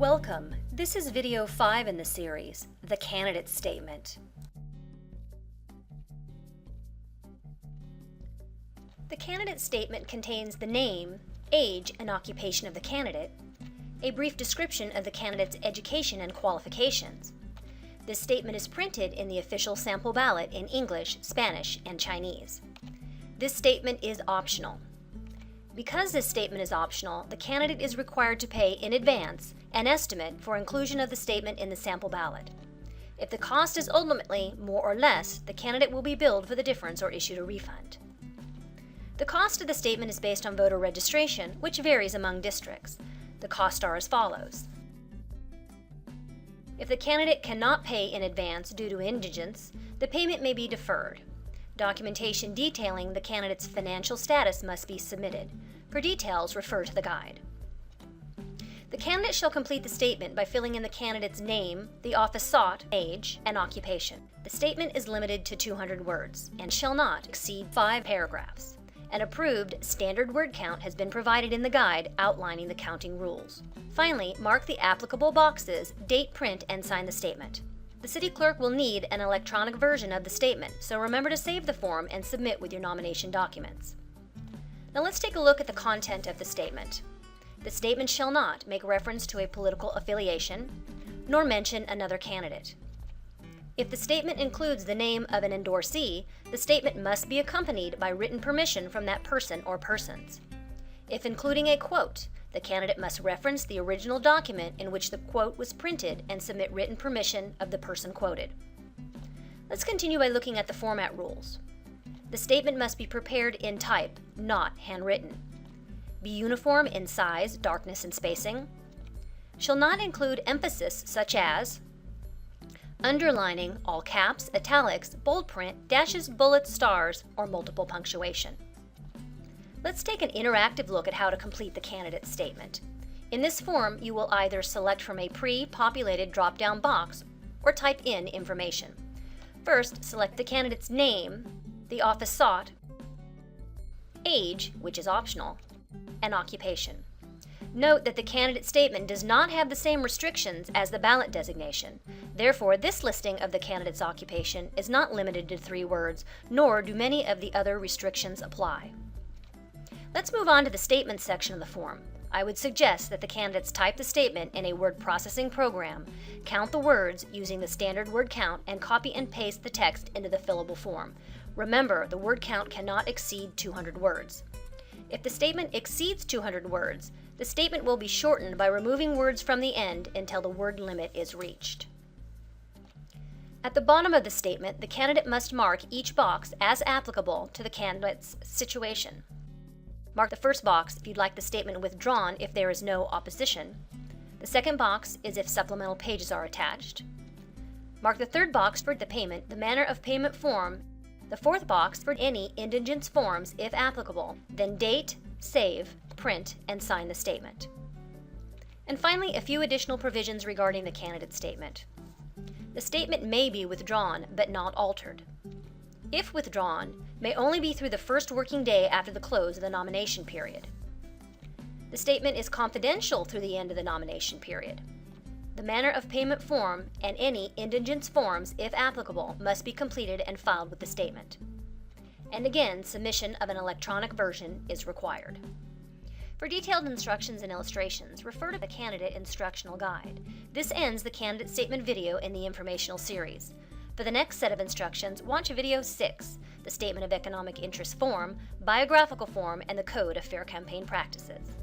Welcome. This is video 5 in the series, The Candidate Statement. The candidate statement contains the name, age, and occupation of the candidate, a brief description of the candidate's education and qualifications. This statement is printed in the official sample ballot in English, Spanish, and Chinese. This statement is optional. Because this statement is optional, the candidate is required to pay in advance an estimate for inclusion of the statement in the sample ballot. If the cost is ultimately more or less, the candidate will be billed for the difference or issued a refund. The cost of the statement is based on voter registration, which varies among districts. The costs are as follows. If the candidate cannot pay in advance due to indigence, the payment may be deferred. Documentation detailing the candidate's financial status must be submitted. For details, refer to the guide. The candidate shall complete the statement by filling in the candidate's name, the office sought, age, and occupation. The statement is limited to 200 words and shall not exceed 5 paragraphs. An approved standard word count has been provided in the guide outlining the counting rules. Finally, mark the applicable boxes, date, print, and sign the statement. The city clerk will need an electronic version of the statement, so remember to save the form and submit with your nomination documents. Now let's take a look at the content of the statement. The statement shall not make reference to a political affiliation, nor mention another candidate. If the statement includes the name of an endorsee, the statement must be accompanied by written permission from that person or persons. If including a quote, the candidate must reference the original document in which the quote was printed and submit written permission of the person quoted. Let's continue by looking at the format rules. The statement must be prepared in type, not handwritten. Be uniform in size, darkness, and spacing. Shall not include emphasis such as underlining, all caps, italics, bold print, dashes, bullets, stars, or multiple punctuation. Let's take an interactive look at how to complete the candidate statement. In this form, you will either select from a pre-populated drop-down box or type in information. First, select the candidate's name, the office sought, age, which is optional, and occupation. Note that the candidate statement does not have the same restrictions as the ballot designation. Therefore, this listing of the candidate's occupation is not limited to 3 words, nor do many of the other restrictions apply. Let's move on to the statement section of the form. I would suggest that the candidates type the statement in a word processing program, count the words using the standard word count, and copy and paste the text into the fillable form. Remember, the word count cannot exceed 200 words. If the statement exceeds 200 words, the statement will be shortened by removing words from the end until the word limit is reached. At the bottom of the statement, the candidate must mark each box as applicable to the candidate's situation. Mark the first box if you'd like the statement withdrawn if there is no opposition. The second box is if supplemental pages are attached. Mark the third box for the payment, the manner of payment form, the fourth box for any indigence forms if applicable, then date, save, print, and sign the statement. And finally, a few additional provisions regarding the candidate statement. The statement may be withdrawn but not altered. If withdrawn, may only be through the first working day after the close of the nomination period. The statement is confidential through the end of the nomination period. The manner of payment form and any indigence forms, if applicable, must be completed and filed with the statement. And again, submission of an electronic version is required. For detailed instructions and illustrations, refer to the Candidate Instructional Guide. This ends the candidate statement video in the informational series. For the next set of instructions, watch video 6, the Statement of Economic Interest form, biographical form, and the Code of Fair Campaign Practices.